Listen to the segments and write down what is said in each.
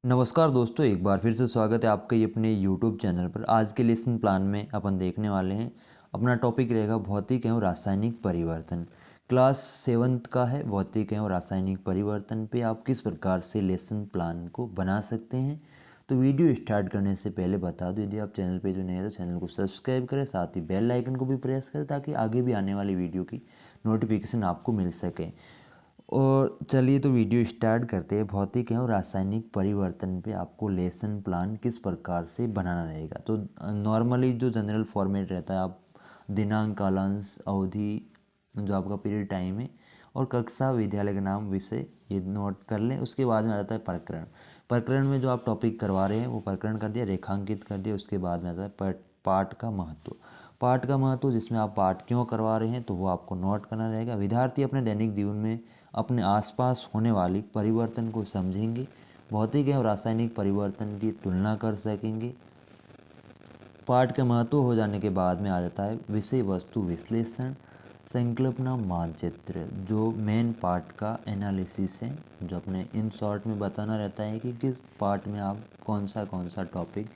नमस्कार दोस्तों, एक बार फिर से स्वागत है आपका ये अपने यूट्यूब चैनल पर। आज के लेसन प्लान में अपन देखने वाले हैं, अपना टॉपिक रहेगा भौतिक एवं रासायनिक परिवर्तन। क्लास 7th का है भौतिक एवं रासायनिक परिवर्तन पे आप किस प्रकार से लेसन प्लान को बना सकते हैं। तो वीडियो स्टार्ट करने से पहले बता दूं, यदि आप चैनल पे जो नए हैं तो चैनल को सब्सक्राइब करें, साथ ही बेल आइकन को भी प्रेस करें ताकि आगे भी आने वाली वीडियो की नोटिफिकेशन आपको मिल सके। और चलिए तो वीडियो स्टार्ट करते हैं। भौतिक एवं रासायनिक परिवर्तन पे आपको लेसन प्लान किस प्रकार से बनाना रहेगा। तो नॉर्मली जो जनरल फॉर्मेट रहता है, आप दिनांक, कालांश, अवधि, जो आपका पीरियड टाइम है, और कक्षा, विद्यालय का नाम, विषय, ये नोट कर लें। उसके बाद में आ जाता है प्रकरण। प्रकरण में जो आप टॉपिक करवा रहे हैं वो प्रकरण कर दिया, रेखांकित कर दिया। उसके बाद में आता है पाठ का महत्व। पाठ का महत्व जिसमें आप पाठ क्यों करवा रहे हैं तो वो आपको नोट करना रहेगा। विद्यार्थी अपने दैनिक जीवन में अपने आसपास होने वाली परिवर्तन को समझेंगे, भौतिक एवं रासायनिक परिवर्तन की तुलना कर सकेंगे। पाठ का महत्व हो जाने के बाद में आ जाता है विषय वस्तु विश्लेषण, संकल्पना, मानचित्र, जो मेन पार्ट का एनालिसिस है, जो अपने इन शॉर्ट में बताना रहता है कि किस पार्ट में आप कौन सा टॉपिक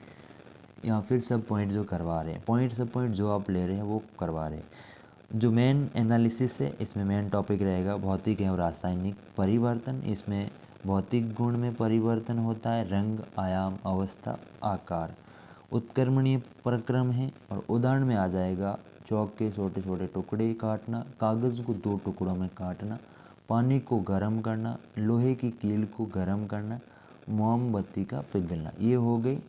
या फिर सब पॉइंट जो करवा रहे हैं, सब पॉइंट जो आप ले रहे हैं वो करवा रहे हैं। जो मेन एनालिसिस है, इसमें मेन टॉपिक रहेगा भौतिक एवं रासायनिक परिवर्तन। इसमें भौतिक गुण में परिवर्तन होता है, रंग, आयाम, अवस्था, आकार। उत्क्रमणीय प्रक्रम है, और उदाहरण में आ जाएगा चौक के छोटे छोटे टुकड़े काटना, कागज़ को 2 टुकड़ों में काटना, पानी को गर्म करना, लोहे की कील को गर्म करना, मोमबत्ती का पिघलना। ये हो गई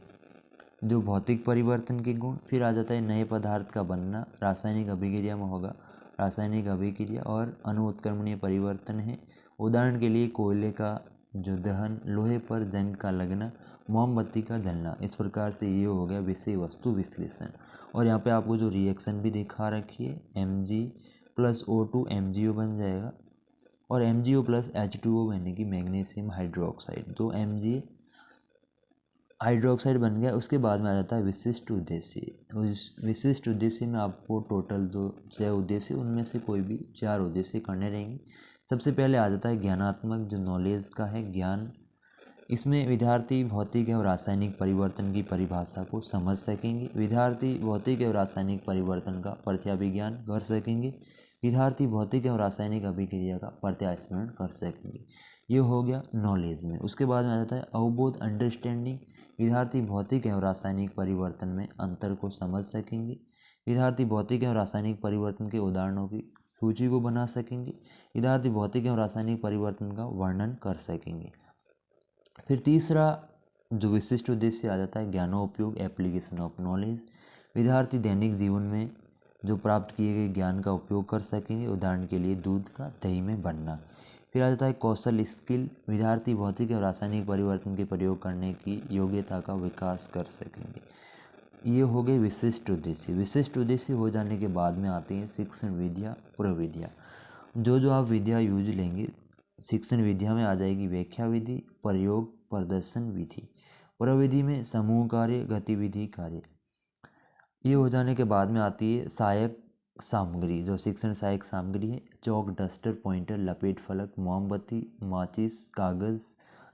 जो भौतिक परिवर्तन के गुण। फिर आ जाता है नए पदार्थ का बनना, रासायनिक अभिक्रिया में होगा रासायनिक अभिक्रिया, और अनुत्क्रमणीय परिवर्तन है। उदाहरण के लिए कोयले का जो दहन, लोहे पर जंग का लगना, मोमबत्ती का जलना। इस प्रकार से ये हो गया विषय वस्तु विश्लेषण। और यहाँ पे आपको जो रिएक्शन भी दिखा रखी है, Mg+O2 MgO बन जाएगा, और MgO प्लस H2O यानी कि मैग्नीशियम हाइड्रोक्साइड, तो Mg हाइड्रोक्साइड बन गया। उसके बाद में आ जाता है विशिष्ट उद्देश्य। उस विशिष्ट उद्देश्य में आपको टोटल जो 6 उद्देश्य, उनमें से कोई भी 4 उद्देश्य करने रहेंगे। सबसे पहले आ जाता है ज्ञानात्मक, जो नॉलेज का है, ज्ञान। इसमें विद्यार्थी भौतिक एवं रासायनिक परिवर्तन की परिभाषा को समझ सकेंगे। विद्यार्थी भौतिक एवं रासायनिक परिवर्तन का प्रत्याभिज्ञान कर सकेंगे। विद्यार्थी भौतिक एवं रासायनिक अभिक्रिया का प्रत्यास्मरण कर सकेंगे। ये हो गया नॉलेज में। उसके बाद में आ जाता है अवबोध, अंडरस्टैंडिंग। विद्यार्थी भौतिक एवं रासायनिक परिवर्तन में अंतर को समझ सकेंगे। विद्यार्थी भौतिक एवं रासायनिक परिवर्तन के उदाहरणों की सूची को बना सकेंगे। विद्यार्थी भौतिक एवं रासायनिक परिवर्तन का वर्णन कर सकेंगे। फिर तीसरा जो विशिष्ट उद्देश्य आ जाता है ज्ञानोपयोग, एप्लीकेशन ऑफ नॉलेज। विद्यार्थी दैनिक जीवन में जो प्राप्त किए गए ज्ञान का उपयोग कर सकेंगे। उदाहरण के लिए दूध का दही में बनना। फिर आ जाता है कौशल, स्किल। विद्यार्थी भौतिक और रासायनिक परिवर्तन के प्रयोग करने की योग्यता का विकास कर सकेंगे। ये हो गए विशिष्ट उद्देश्य। विशिष्ट उद्देश्य हो जाने के बाद में आते हैं शिक्षण विद्या, प्रविधियाँ। जो आप विद्या यूज लेंगे, शिक्षण विद्या में आ जाएगी व्याख्या विधि, प्रयोग, प्रदर्शन विधि। प्रविधि में समूह कार्य, गतिविधि कार्य। ये हो जाने के बाद में आती है सहायक सामग्री। जो शिक्षण सहायक सामग्री है, चौक, डस्टर, पॉइंटर, लपेट फलक, मोमबत्ती, माचिस, कागज़,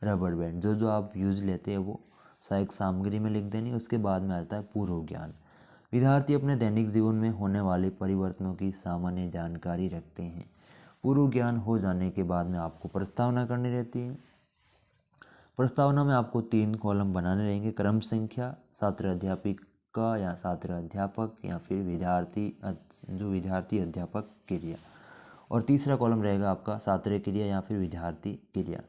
रबड़ बैंड। जो आप यूज लेते हैं वो सहायक सामग्री में लिख देनी। उसके बाद में आता है पूर्व ज्ञान। विद्यार्थी अपने दैनिक जीवन में होने वाले परिवर्तनों की सामान्य जानकारी रखते हैं। पूर्व ज्ञान हो जाने के बाद में आपको प्रस्तावना करनी रहती है। प्रस्तावना में आपको 3 कॉलम बनाने रहेंगे, क्रम संख्या, छात्र अध्यापिका या छात्र अध्यापक, या फिर विद्यार्थी अध्यापक क्रिया, और तीसरा कॉलम रहेगा आपका छात्र क्रिया या फिर विद्यार्थी क्रिया।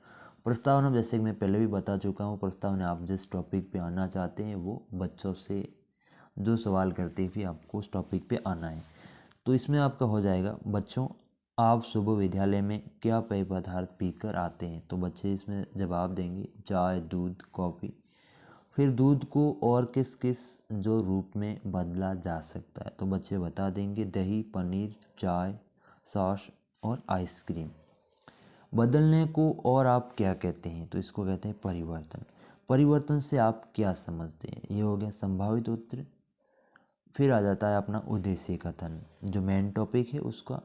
प्रस्तावना जैसे कि मैं पहले भी बता चुका हूँ, प्रस्तावना आप जिस टॉपिक पे आना चाहते हैं वो बच्चों से जो सवाल करते हैं फिर आपको उस टॉपिक पे आना है। तो इसमें आपका हो जाएगा, बच्चों आप सुबह विद्यालय में क्या पेय पदार्थ पीकर आते हैं। तो बच्चे इसमें जवाब देंगे चाय, दूध, कॉफ़ी। फिर दूध को और किस किस जो रूप में बदला जा सकता है, तो बच्चे बता देंगे दही, पनीर, चाय, सॉस और आइसक्रीम। बदलने को और आप क्या कहते हैं, तो इसको कहते हैं परिवर्तन। परिवर्तन से आप क्या समझते हैं, ये हो गया संभावित उत्तर। फिर आ जाता है अपना उद्देश्य कथन, जो मेन टॉपिक है उसका।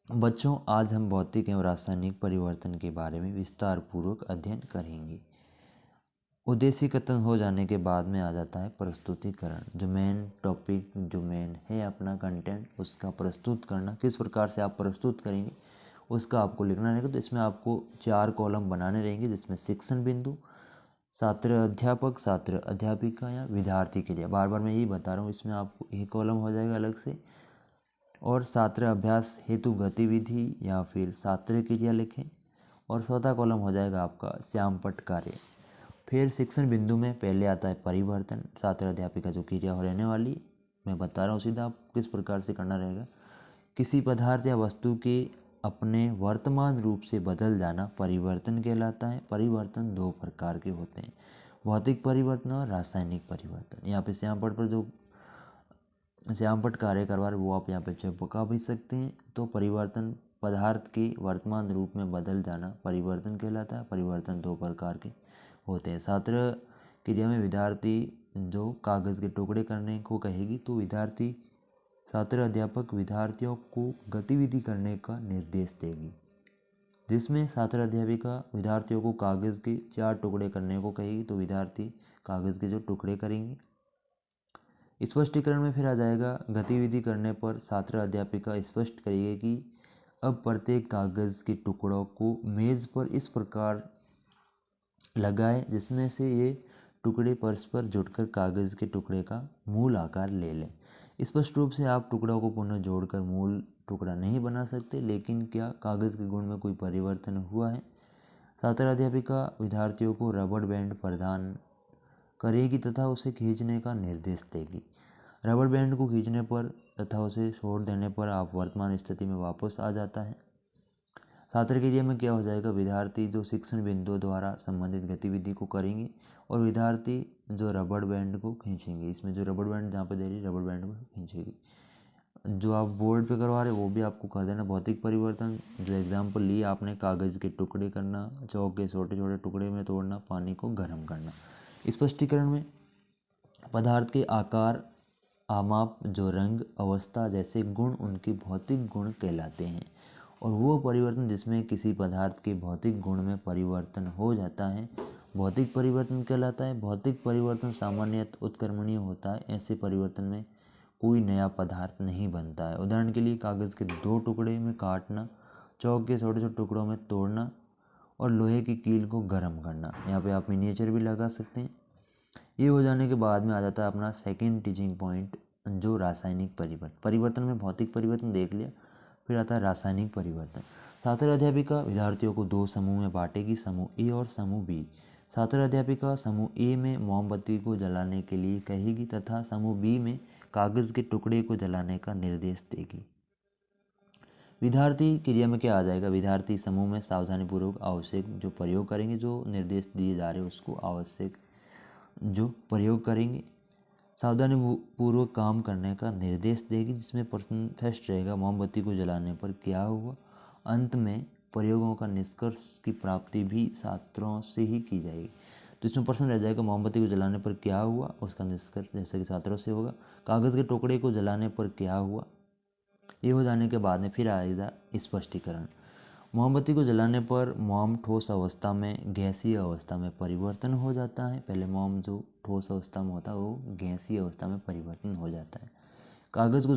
बच्चों आज हम भौतिक एवं रासायनिक परिवर्तन के बारे में विस्तार पूर्वक अध्ययन करेंगे। उद्देश्य कथन हो जाने के बाद में आ जाता है प्रस्तुतिकरण, जो मेन टॉपिक, जो मेन है अपना कंटेंट, उसका प्रस्तुत करना, किस प्रकार से आप प्रस्तुत करेंगे उसका आपको लिखना रहेगा। तो इसमें आपको 4 कॉलम बनाने रहेंगे, जिसमें शिक्षण बिंदु, छात्र अध्यापक, छात्र अध्यापिका या विद्यार्थी के लिए, बार बार मैं यही बता रहा हूँ, इसमें आपको एक कॉलम हो जाएगा अलग से। और छात्र अभ्यास हेतु गतिविधि या फिर छात्र क्रिया लिखें। और चौथा कॉलम हो जाएगा आपका श्यामपट्ट कार्य। फिर शिक्षण बिंदु में पहले आता है परिवर्तन, छात्र अध्यापिका जो क्रिया हो रहने वाली, मैं बता रहा हूँ सीधा आप किस प्रकार से करना रहेगा। किसी पदार्थ या वस्तु के अपने वर्तमान रूप से बदल जाना परिवर्तन कहलाता है। परिवर्तन 2 प्रकार के होते हैं, भौतिक परिवर्तन और रासायनिक परिवर्तन। यहाँ पे श्यामपट्ट पर जो श्यामपट्ट कार्य करवा रहे वो आप यहाँ पे चिपका भी सकते हैं। तो परिवर्तन पदार्थ के वर्तमान रूप में बदल जाना परिवर्तन कहलाता है। परिवर्तन 2 प्रकार के होते हैं। छात्र क्रिया में विद्यार्थी जो कागज़ के टुकड़े करने को कहेगी, तो विद्यार्थी छात्र अध्यापक विद्यार्थियों को गतिविधि करने का निर्देश देगी, जिसमें छात्र अध्यापिका विद्यार्थियों को कागज़ के 4 टुकड़े करने को कहेगी, तो विद्यार्थी कागज़ के जो टुकड़े करेंगे। स्पष्टीकरण में फिर आ जाएगा, गतिविधि करने पर छात्र अध्यापिका स्पष्ट करेगी कि अब प्रत्येक कागज़ के टुकड़ों को मेज़ पर इस प्रकार लगाएं जिसमें से ये टुकड़े परस्पर जुड़कर कागज़ के टुकड़े का मूल आकार ले लें। स्पष्ट रूप से आप टुकड़ों को पुनः जोड़कर मूल टुकड़ा नहीं बना सकते, लेकिन क्या कागज़ के गुण में कोई परिवर्तन हुआ है। छात्र अध्यापिका विद्यार्थियों को रबड़ बैंड प्रदान करेगी तथा उसे खींचने का निर्देश देगी। रबड़ बैंड को खींचने पर तथा उसे छोड़ देने पर आप वर्तमान स्थिति में वापस आ जाता है। छात्र क्रिया में क्या हो जाएगा, विद्यार्थी जो शिक्षण बिंदुओं द्वारा संबंधित गतिविधि को करेंगे और विद्यार्थी जो रबड़ बैंड को खींचेंगे। इसमें जो रबड़ बैंड जहाँ पे दे रही है रबड़ बैंड को खींचेगी। जो आप बोर्ड पे करवा रहे हो वो भी आपको कर देना। भौतिक परिवर्तन जो एग्जाम्पल लिए आपने, कागज़ के टुकड़े करना, चौक के छोटे छोटे टुकड़े में तोड़ना, पानी को गर्म करना। स्पष्टीकरण में पदार्थ के आकार, आमाप, जो रंग, अवस्था जैसे गुण उनके भौतिक गुण कहलाते हैं। और वो परिवर्तन जिसमें किसी पदार्थ के भौतिक गुण में परिवर्तन हो जाता है भौतिक परिवर्तन कहलाता है। भौतिक परिवर्तन सामान्यतः उत्क्रमणीय होता है। ऐसे परिवर्तन में कोई नया पदार्थ नहीं बनता है। उदाहरण के लिए कागज़ के 2 टुकड़े में काटना, चौक के छोटे छोटे टुकड़ों में तोड़ना और लोहे की कील को गर्म करना। यहाँ पे आप मिनिएचर भी लगा सकते हैं। ये हो जाने के बाद में आ जाता है अपना सेकंड टीचिंग पॉइंट, जो रासायनिक परिवर्तन। परिवर्तन में भौतिक परिवर्तन देख लिया, फिर आता है रासायनिक परिवर्तन। छात्र अध्यापिका विद्यार्थियों को 2 समूह में बांटेगी, समूह ए और समूह बी। छात्र अध्यापिका समूह ए में मोमबत्ती को जलाने के लिए कहेगी तथा समूह बी में कागज़ के टुकड़े को जलाने का निर्देश देगी। विद्यार्थी क्रिया में क्या आ जाएगा, विद्यार्थी समूह में सावधानीपूर्वक आवश्यक जो प्रयोग करेंगे, जो निर्देश दिए जा रहे हैं उसको आवश्यक जो प्रयोग करेंगे। सावधानी पूर्वक काम करने का निर्देश देगी, जिसमें प्रश्न फर्स्ट रहेगा, मोमबत्ती को जलाने पर क्या हुआ। अंत में प्रयोगों का निष्कर्ष की प्राप्ति भी छात्रों से ही की जाएगी। तो इसमें प्रश्न रह जाएगा, मोमबत्ती को जलाने पर क्या हुआ, उसका निष्कर्ष जैसे कि छात्रों से होगा। कागज़ के टुकड़े को जलाने पर क्या हुआ। ये हो जाने के बाद में फिर आएगा स्पष्टीकरण। मोमबत्ती को जलाने पर मोम ठोस अवस्था में गैसीय अवस्था में परिवर्तन हो जाता है। पहले मोम जो ठोस अवस्था में होता है वो गैसीय अवस्था में परिवर्तन हो जाता है। कागज़ को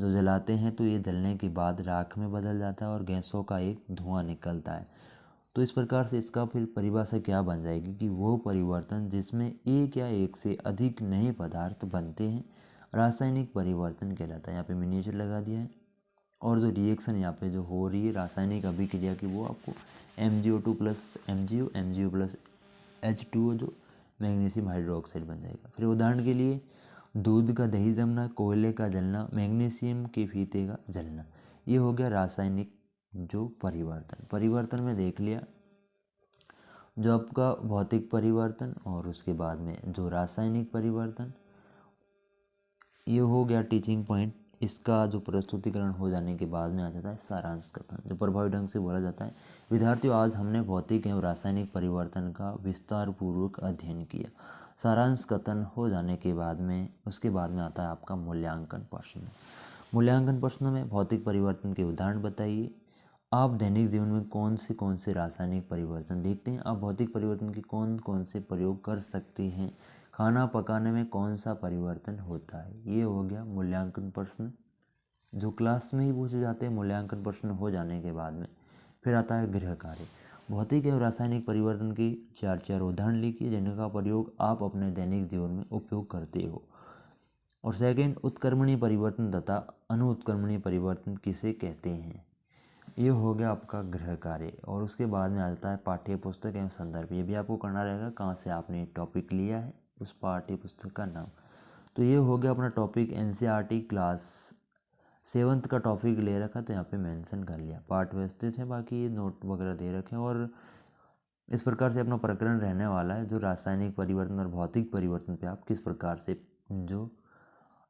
जलाते हैं तो ये जलने के बाद राख में बदल जाता है और गैसों का एक धुआं निकलता है। तो इस प्रकार से इसका फिर परिभाषा क्या बन जाएगी कि वो परिवर्तन जिसमें एक या एक से अधिक नए पदार्थ बनते हैं रासायनिक परिवर्तन कहलाता है। यहाँ पे मिनिएचर लगा दिया है। और जो रिएक्शन यहाँ पे जो हो रही है रासायनिक अभिक्रिया की, वो आपको MgO2 plus MgO plus H2O जो मैग्नीशियम हाइड्रोक्साइड बन जाएगा। फिर उदाहरण के लिए दूध का दही जमना, कोयले का जलना, मैग्नीशियम के फीते का जलना, ये हो गया रासायनिक जो परिवर्तन। परिवर्तन में देख लिया जो आपका भौतिक परिवर्तन और उसके बाद में जो रासायनिक परिवर्तन, ये हो गया टीचिंग पॉइंट। इसका जो प्रस्तुतिकरण हो जाने के बाद में आ जाता है सारांश कथन, जो प्रभावी ढंग से बोला जाता है। विद्यार्थियों, आज हमने भौतिक एवं रासायनिक परिवर्तन का विस्तार पूर्वक अध्ययन किया। सारांश कथन हो जाने के बाद में उसके बाद में आता है आपका मूल्यांकन प्रश्न। मूल्यांकन प्रश्न में भौतिक परिवर्तन के उदाहरण बताइए आप दैनिक जीवन में कौन से रासायनिक परिवर्तन देखते हैं? आप भौतिक परिवर्तन के कौन से प्रयोग कर सकते हैं? खाना पकाने में कौन सा परिवर्तन होता है? ये हो गया मूल्यांकन प्रश्न, जो क्लास में ही पूछे जाते हैं मूल्यांकन प्रश्न हो जाने के बाद में। फिर आता है गृह कार्य। भौतिक एवं रासायनिक परिवर्तन की चार उदाहरण लिखिए जिनका प्रयोग आप अपने दैनिक जीवन में उपयोग करते हो। और सेकंड, उत्क्रमणीय परिवर्तन तथा अनुत्क्रमणीय परिवर्तन किसे कहते हैं? ये हो गया आपका गृह कार्य। और उसके बाद में आता है पाठ्य पुस्तक एवं संदर्भ। ये भी आपको करना रहेगा कहाँ से आपने टॉपिक लिया है, उस पाठ्य पुस्तक का नाम। तो ये हो गया अपना टॉपिक। एनसीईआरटी क्लास 7th का टॉपिक ले रखा तो यहाँ पे मेंशन कर लिया। पाठ व्यवस्थित है, बाकी ये नोट वगैरह दे रखे हैं। और इस प्रकार से अपना प्रकरण रहने वाला है जो रासायनिक परिवर्तन और भौतिक परिवर्तन पे आप किस प्रकार से जो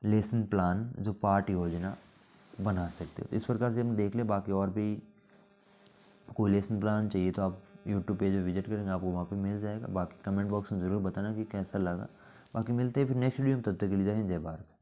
लेसन प्लान, जो पाठ योजना बना सकते हो। इस प्रकार से हम देख ले। बाकी और भी कोई लेसन प्लान चाहिए तो आप यूट्यूब पे जो विजिट करेंगे आपको वहाँ पे मिल जाएगा। बाकी कमेंट बॉक्स में ज़रूर बताना कि कैसा लगा। बाकी मिलते हैं फिर नेक्स्ट वीडियो में, तब तक के लिए जय हिंद, जय भारत।